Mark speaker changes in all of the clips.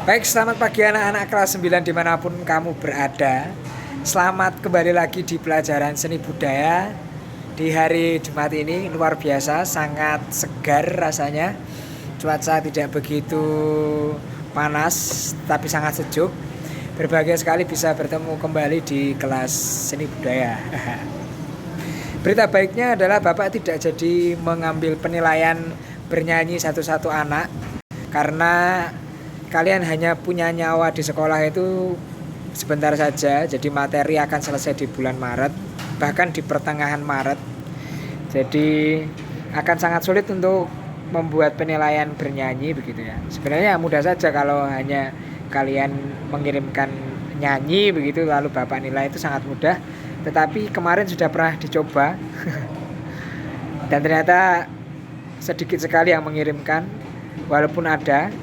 Speaker 1: Baik, selamat pagi anak-anak kelas 9 dimanapun kamu berada. Selamat kembali lagi di pelajaran seni budaya. Di hari Jumat ini luar biasa, sangat segar rasanya. Cuaca tidak begitu panas, tapi sangat sejuk. Berbahagia sekali bisa bertemu kembali di kelas seni budaya. Berita baiknya adalah Bapak tidak jadi mengambil penilaian bernyanyi satu-satu anak, karena kalian hanya punya nyawa di sekolah itu sebentar saja. Jadi materi akan selesai di bulan Maret, bahkan di pertengahan Maret. Jadi akan sangat sulit untuk membuat penilaian bernyanyi begitu ya. Sebenarnya mudah saja kalau hanya kalian mengirimkan nyanyi begitu lalu Bapak nilai, itu sangat mudah. Tetapi kemarin sudah pernah dicoba dan ternyata sedikit sekali yang mengirimkan, walaupun ada.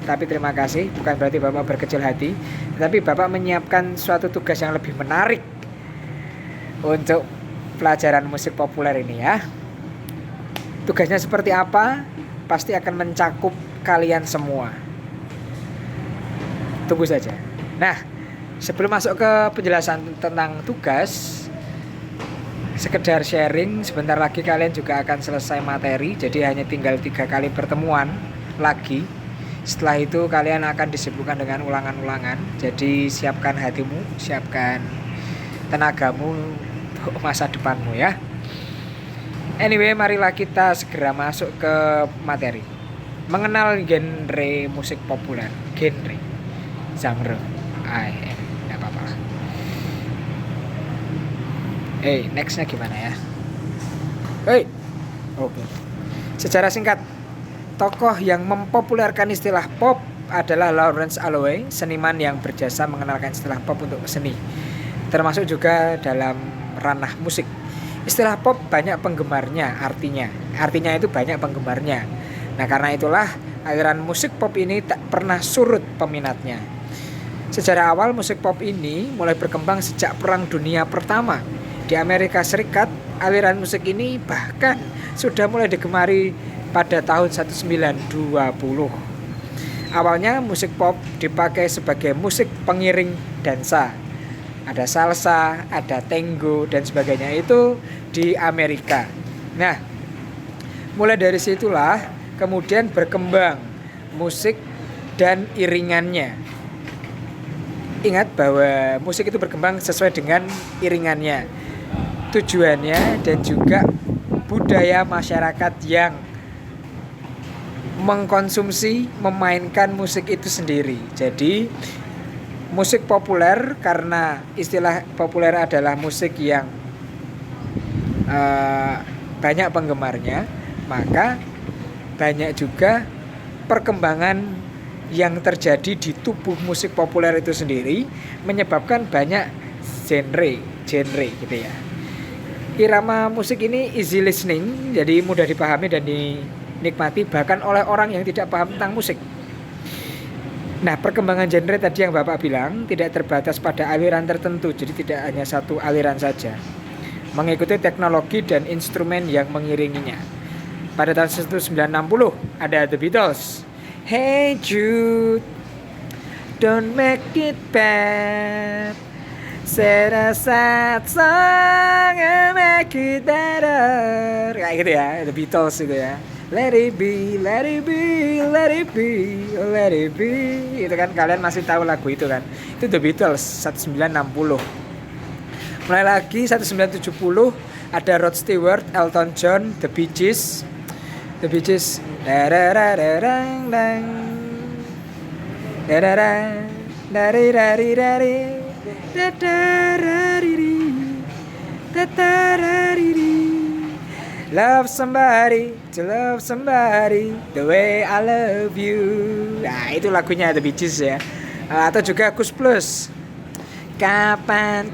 Speaker 1: Tapi terima kasih, bukan berarti Bapak berkecil hati, tapi Bapak menyiapkan suatu tugas yang lebih menarik untuk pelajaran musik populer ini ya. Tugasnya seperti apa? Pasti akan mencakup kalian semua. Tunggu saja. Nah, sebelum masuk ke penjelasan tentang tugas, sekedar sharing, sebentar lagi kalian juga akan selesai materi. Jadi hanya tinggal 3 kali pertemuan lagi. Setelah itu kalian akan disibukkan dengan ulangan-ulangan. Jadi siapkan hatimu, siapkan tenagamu untuk masa depanmu ya. Anyway, marilah kita segera masuk ke materi. Mengenal genre musik populer. Genre, nggak apa-apa lah. Nextnya gimana ya? Oke. Secara singkat, tokoh yang mempopulerkan istilah pop adalah Laurence Alloway, seniman yang berjasa mengenalkan istilah pop untuk seni, termasuk juga dalam ranah musik. Istilah pop banyak penggemarnya, artinya itu banyak penggemarnya. Nah, karena itulah aliran musik pop ini tak pernah surut peminatnya. Sejarah awal musik pop ini mulai berkembang sejak Perang Dunia Pertama. Di Amerika Serikat, aliran musik ini bahkan sudah mulai digemari pada tahun 1920. Awalnya musik pop dipakai sebagai musik pengiring dansa. Ada salsa, ada tango dan sebagainya, itu di Amerika. Nah, mulai dari situlah kemudian berkembang musik dan iringannya. Ingat bahwa musik itu berkembang sesuai dengan iringannya, tujuannya dan juga budaya masyarakat yang mengkonsumsi, memainkan musik itu sendiri. Jadi musik populer, karena istilah populer adalah musik yang banyak penggemarnya, maka banyak juga perkembangan yang terjadi di tubuh musik populer itu sendiri, menyebabkan banyak genre gitu ya. Irama musik ini easy listening, jadi mudah dipahami dan dinikmati bahkan oleh orang yang tidak paham tentang musik. Nah, perkembangan genre tadi yang Bapak bilang tidak terbatas pada aliran tertentu, jadi tidak hanya satu aliran saja, mengikuti teknologi dan instrumen yang mengiringinya. Pada tahun 1960 ada The Beatles, Hey Jude, don't make it bad, say a sad song and make it better, kayak gitu ya, The Beatles itu ya. Let it be, let it be, let it be, let it be. Itu kan kalian masih tahu lagu itu kan. Itu The Beatles 1960. Mulai lagi 1970 ada Rod Stewart, Elton John, The Bee Gees. The Bee Gees. Love somebody, to love somebody, the way I love you. Nah, itu lagunya The Bee Gees ya. Atau juga Kus Plus. Kapan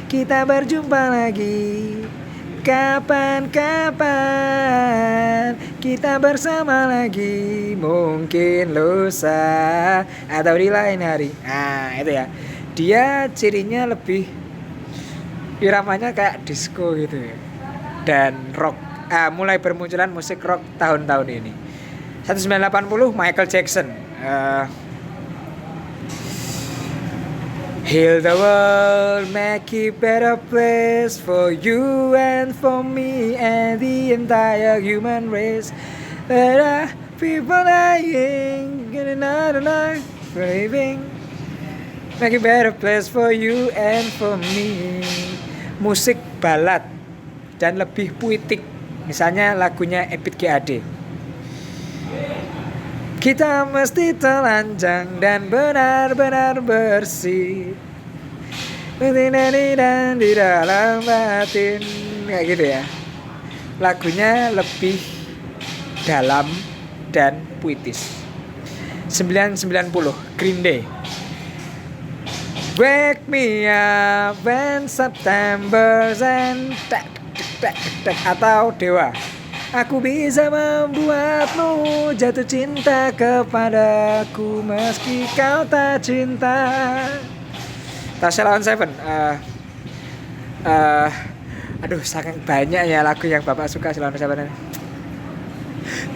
Speaker 1: kita berjumpa lagi? Kapan kita bersama lagi? Mungkin lusa atau di lain hari. Nah, itu ya. Dia cirinya lebih, iramanya kayak disco gitu ya, dan rock. Mulai bermunculan musik rock tahun-tahun ini. 1980 Michael Jackson. Heal the world, make it better place for you and for me and the entire human race. There are people dying in another life, living. Make it better place for you and for me. Musik balad dan lebih puitik. Misalnya lagunya Ebit GAD. Kita mesti telanjang dan benar-benar bersih. Dan di dalam batin. Kayak gitu ya. Lagunya lebih dalam dan puitis. 990 Green Day. Wake me up when September's end. Atau Dewa. Aku bisa membuatmu jatuh cinta kepadaku meski kau tak cinta. Tasha Lawan Seven. Aduh, saking banyak ya lagu yang Bapak suka Lawan Seven.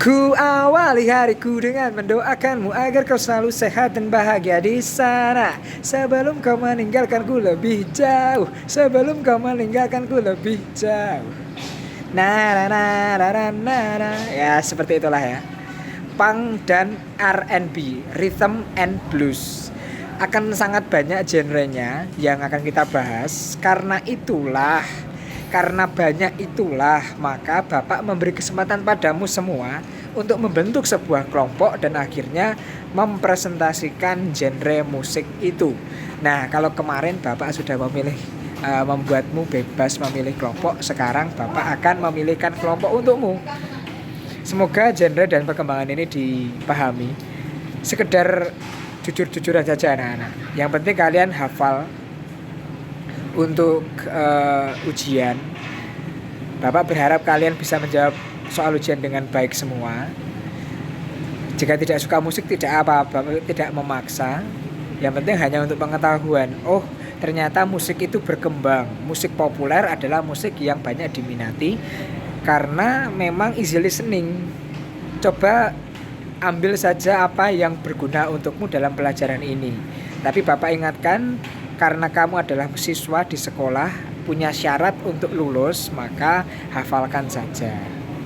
Speaker 1: Ku awali hariku dengan mendoakanmu agar kau selalu sehat dan bahagia di sana. Sebelum kau meninggalkanku lebih jauh. Sebelum kau meninggalkanku lebih jauh. Ya seperti itulah ya. Punk dan R&B, rhythm and blues, akan sangat banyak genrenya yang akan kita bahas. Karena banyak itulah maka Bapak memberi kesempatan padamu semua untuk membentuk sebuah kelompok dan akhirnya mempresentasikan genre musik itu. Nah, kalau kemarin Bapak sudah membuatmu bebas memilih kelompok, sekarang Bapak akan memilihkan kelompok untukmu. Semoga genre dan perkembangan ini dipahami. Sekedar jujur-jujuran saja anak-anak. Yang penting kalian hafal untuk ujian. Bapak berharap kalian bisa menjawab soal ujian dengan baik semua. Jika tidak suka musik tidak apa-apa, tidak memaksa. Yang penting hanya untuk pengetahuan. Oh, ternyata musik itu berkembang. Musik populer adalah musik yang banyak diminati karena memang easy listening. Coba ambil saja apa yang berguna untukmu dalam pelajaran ini. Tapi Bapak ingatkan, karena kamu adalah siswa di sekolah, punya syarat untuk lulus, maka hafalkan saja.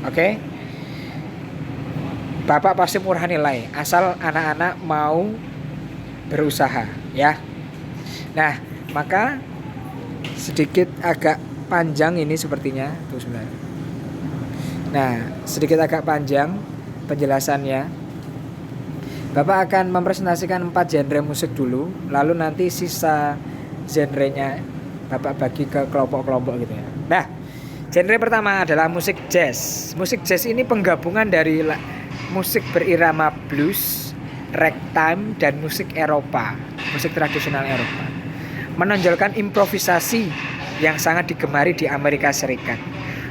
Speaker 1: Oke? Bapak pasti murah nilai, asal anak-anak mau berusaha, ya. Nah, maka sedikit agak panjang ini sepertinya. Nah, sedikit agak panjang penjelasannya. Bapak akan mempresentasikan 4 genre musik dulu, lalu nanti sisa genrenya Bapak bagi ke kelompok-kelompok gitu ya. Nah, genre pertama adalah musik jazz. Musik jazz ini penggabungan dari musik berirama blues, ragtime, dan musik Eropa, musik tradisional Eropa. Menonjolkan improvisasi yang sangat digemari di Amerika Serikat.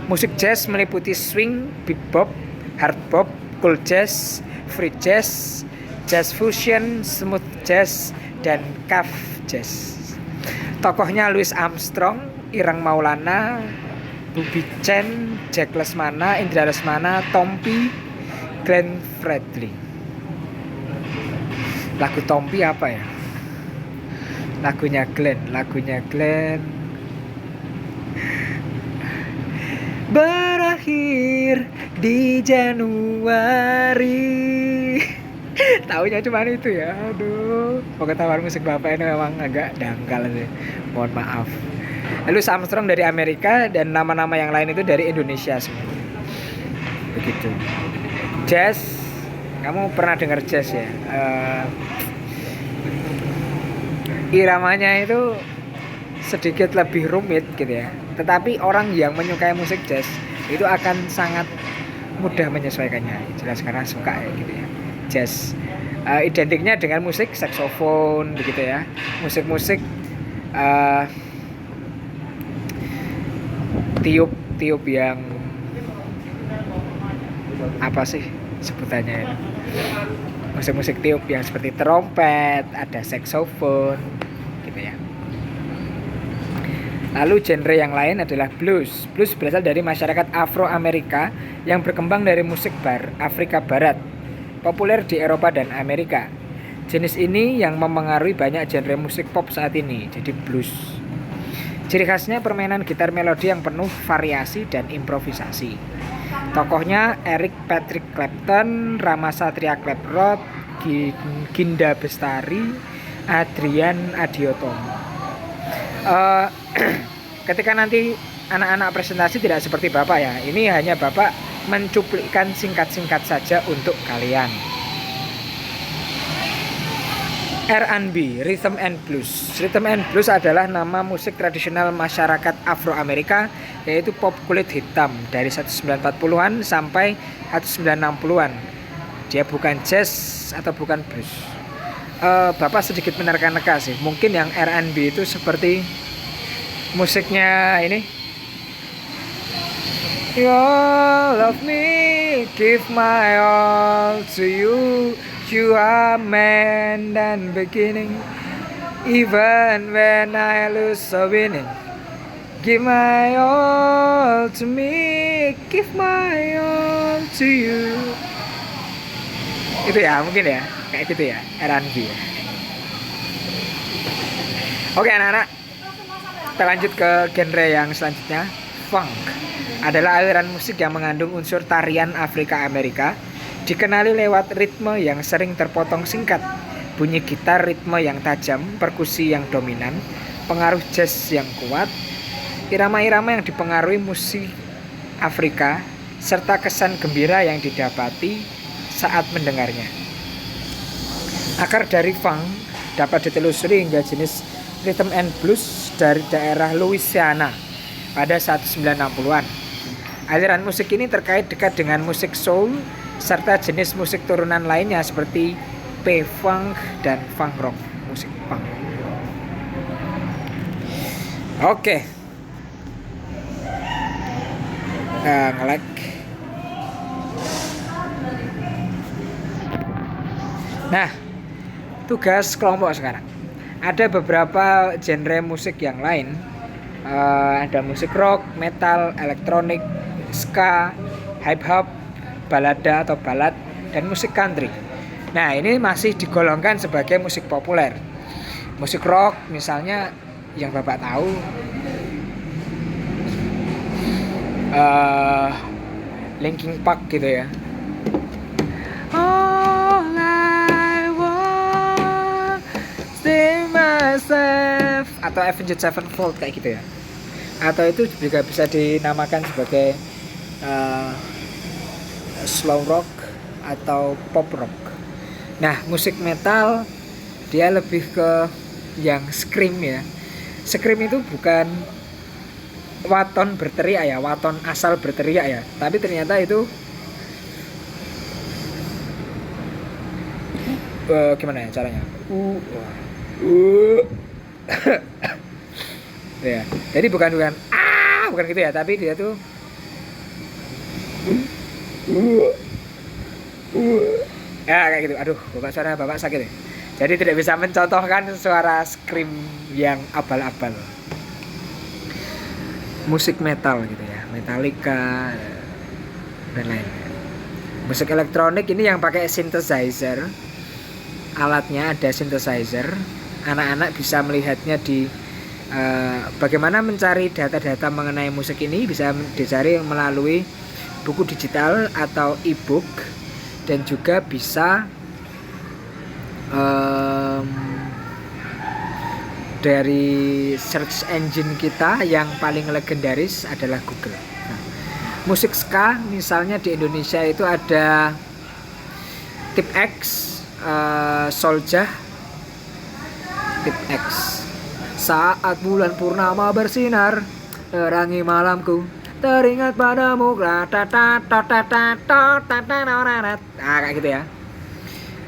Speaker 1: Musik jazz meliputi swing, bebop, hard bop, cool jazz, free jazz, jazz fusion, smooth jazz, dan cave jazz. Tokohnya Louis Armstrong, Ireng Maulana, Bobby Chen, Jack Lesmana, Indra Lesmana, Tompi, Glenn Fredly. Lagu Tompi apa ya? Lagunya Glenn. Berakhir di Januari. Taunya cuma itu ya. Aduh, pengetahuan musik Bapak ini memang agak dangkal sih. Mohon maaf. Lalu Armstrong dari Amerika dan nama-nama yang lain itu dari Indonesia semua. Begitu. Jazz, kamu pernah dengar jazz ya? Iramanya itu sedikit lebih rumit gitu ya. Tetapi orang yang menyukai musik jazz itu akan sangat mudah menyesuaikannya. Jelas karena suka ya gitu ya. Jazz identiknya dengan musik saksofon begitu ya. Musik-musik tiup yang apa sih sebutannya itu? Musik-musik tiup yang seperti trompet, ada saksofon gitu ya. Lalu genre yang lain adalah blues. Blues berasal dari masyarakat Afro-Amerika yang berkembang dari musik Afrika Barat. populer di Eropa dan Amerika. Jenis ini yang memengaruhi banyak genre musik pop saat ini, jadi blues. Ciri khasnya permainan gitar melodi yang penuh variasi dan improvisasi. Tokohnya Eric Patrick Clapton, Rama Satria Claptrod, Ginda Bestari, Adrian Adiotomo. Ketika nanti anak-anak presentasi tidak seperti Bapak ya. Ini hanya Bapak mencuplikkan singkat-singkat saja untuk kalian. R&B, Rhythm and Blues. Rhythm and Blues adalah nama musik tradisional masyarakat Afro-Amerika, yaitu pop kulit hitam dari 1940-an sampai 1960-an. Dia bukan jazz atau bukan blues. Bapak sedikit menerka-nerka sih. Mungkin yang R&B itu seperti musiknya ini. You love me, give my all to you. You are man and beginning. Even when I lose a winning. Give my all to me, give my all to you. Itu ya, mungkin ya, kayak gitu ya, R&B ya. Oke anak-anak, kita lanjut ke genre yang selanjutnya. Funk adalah aliran musik yang mengandung unsur tarian Afrika Amerika, dikenali lewat ritme yang sering terpotong singkat, bunyi gitar ritme yang tajam, perkusi yang dominan, pengaruh jazz yang kuat, irama-irama yang dipengaruhi musik Afrika, serta kesan gembira yang didapati saat mendengarnya. Akar dari funk dapat ditelusuri hingga jenis rhythm and blues dari daerah Louisiana pada 1960-an. Aliran musik ini terkait dekat dengan musik soul serta jenis musik turunan lainnya seperti P-funk dan funk rock, musik punk. Oke. Nge-lag. Nah, tugas kelompok sekarang. Ada beberapa genre musik yang lain. Ada musik rock, metal, elektronik, ska, hip hop, balada atau ballad, dan musik country. Nah, ini masih digolongkan sebagai musik populer. Musik rock misalnya yang Bapak tahu Linkin Park gitu ya. All I want stay myself atau Avenged Sevenfold kayak gitu ya. Atau itu juga bisa dinamakan sebagai slow rock atau pop rock. Nah, musik metal dia lebih ke yang scream ya. Scream itu bukan waton berteriak ya, waton asal berteriak ya, tapi ternyata itu gimana ya caranya? Ya, jadi bukan bukan gitu ya, tapi dia tuh ya kayak gitu. Aduh, suara Bapak sakit ya. Jadi tidak bisa mencontohkan suara scream yang abal-abal. Musik metal gitu ya, Metallica dan lainnya. Musik elektronik ini yang pakai synthesizer. Alatnya ada synthesizer. Anak-anak bisa melihatnya di bagaimana mencari data-data mengenai musik ini bisa dicari melalui buku digital atau e-book, dan juga bisa dari search engine kita yang paling legendaris adalah Google. Nah, musik ska misalnya di Indonesia itu ada Tip X, Soljah, Tip X. Saat bulan purnama bersinar, terangi malamku, teringat padamu. Nah, kayak gitu ya.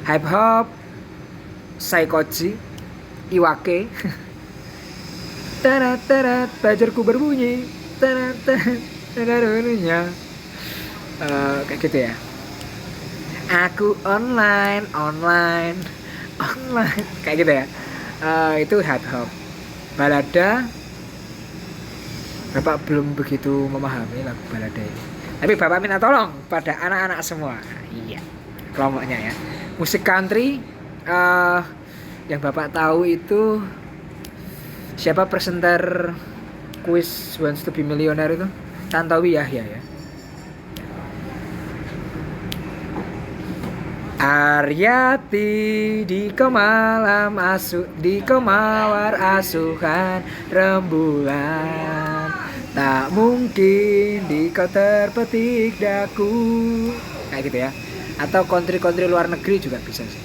Speaker 1: Hip hop, Saikoji, Iwake. Tarat, pajarku berbunyi. Tarat, kayak gitu ya. Aku online, kayak gitu ya. Itu hip hop. Balada, Bapak belum begitu memahami lagu balada ini. Tapi Bapak minta tolong pada anak-anak semua. Iya. kelompoknya ya. Musik country yang Bapak tahu itu siapa presenter kuis Who Wants to Be Millionaire itu? Tantowi Yahya ya. Aryati di kau malam di kau mawar asuhan rembulan, tak mungkin di kau terpetik daku, kayak gitu ya. Atau country luar negeri juga bisa sih.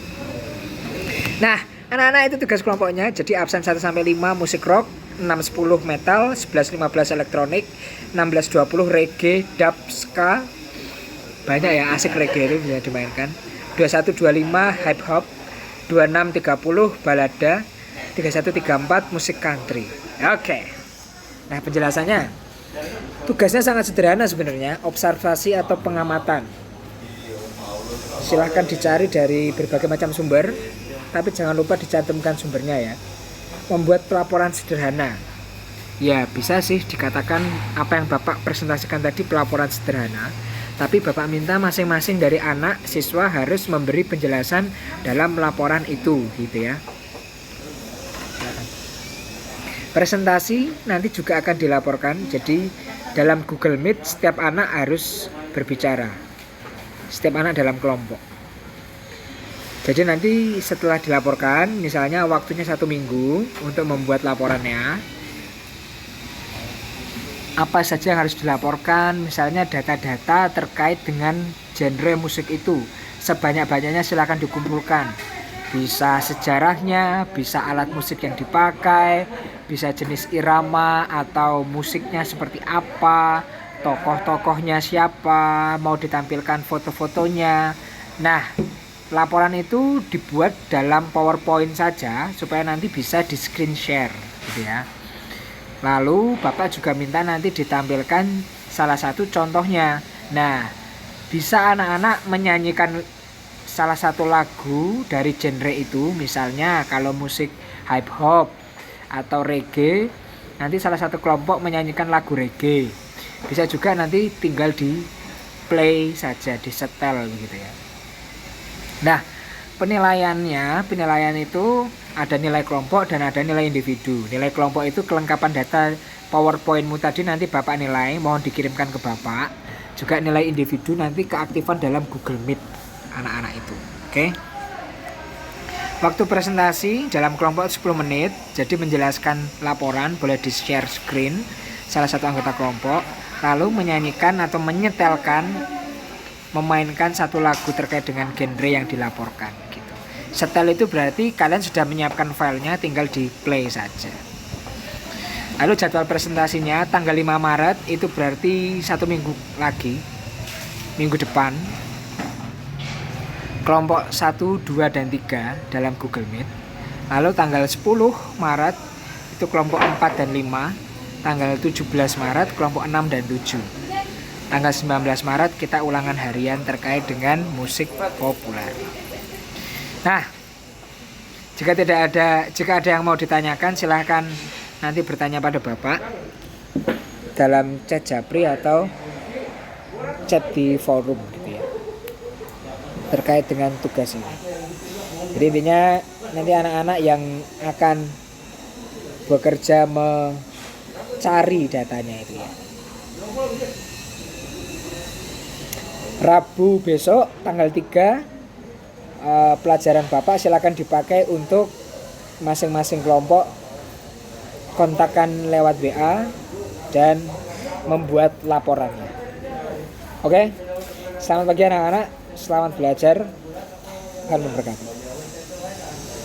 Speaker 1: Nah, anak-anak itu tugas kelompoknya. Jadi absen 1-5 musik rock, 6-10 metal, 11-15 elektronik, 16-20 reggae, dub, ska. Banyak ya, asik reggae itu bisa dimainkan. 21-25 hip hop, 26-30 balada, 31-34 musik country. Oke. Nah, penjelasannya. Tugasnya sangat sederhana sebenarnya, observasi atau pengamatan. Silahkan dicari dari berbagai macam sumber, tapi jangan lupa dicantumkan sumbernya ya. Membuat pelaporan sederhana. Ya, bisa sih dikatakan apa yang Bapak presentasikan tadi pelaporan sederhana. Tapi Bapak minta masing-masing dari anak siswa harus memberi penjelasan dalam laporan itu, gitu ya. Presentasi nanti juga akan dilaporkan. Jadi dalam Google Meet setiap anak harus berbicara. Setiap anak dalam kelompok. Jadi nanti setelah dilaporkan, misalnya waktunya 1 minggu untuk membuat laporannya. Apa saja yang harus dilaporkan, misalnya data-data terkait dengan genre musik itu. Sebanyak-banyaknya silakan dikumpulkan. Bisa sejarahnya, bisa alat musik yang dipakai, bisa jenis irama atau musiknya seperti apa, tokoh-tokohnya siapa, mau ditampilkan foto-fotonya. Nah, laporan itu dibuat dalam PowerPoint saja supaya nanti bisa di screen share gitu ya. Lalu Bapak juga minta nanti ditampilkan salah satu contohnya. Nah, bisa anak-anak menyanyikan salah satu lagu dari genre itu. Misalnya kalau musik hip hop atau reggae, nanti salah satu kelompok menyanyikan lagu reggae. Bisa juga nanti tinggal di play saja, di setel gitu ya. Nah, penilaian itu ada nilai kelompok dan ada nilai individu. Nilai kelompok itu kelengkapan data PowerPoint-mu tadi nanti Bapak nilai, mohon dikirimkan ke Bapak. Juga nilai individu nanti keaktifan dalam Google Meet anak-anak itu. Oke. Waktu presentasi dalam kelompok 10 menit. Jadi menjelaskan laporan boleh di-share screen salah satu anggota kelompok, lalu menyanyikan atau menyetelkan, memainkan satu lagu terkait dengan genre yang dilaporkan gitu. Setel itu berarti kalian sudah menyiapkan filenya, tinggal di play saja. Lalu jadwal presentasinya tanggal 5 Maret itu berarti 1 minggu lagi, minggu depan. Kelompok 1, 2, dan 3 dalam Google Meet. Lalu tanggal 10 Maret itu kelompok 4 dan 5. Tanggal 17 Maret kelompok 6 dan 7. Tanggal 19 Maret kita ulangan harian terkait dengan musik populer. Nah, jika ada yang mau ditanyakan, silahkan nanti bertanya pada Bapak dalam chat Japri atau chat di forum gitu ya, terkait dengan tugas ini. Jadi intinya nanti anak-anak yang akan bekerja mencari datanya itu ya. Rabu besok tanggal 3 pelajaran Bapak silakan dipakai untuk masing-masing kelompok kontakkan lewat WA dan membuat laporannya. Oke, selamat pagi anak-anak, selamat belajar, Tuhan memberkati.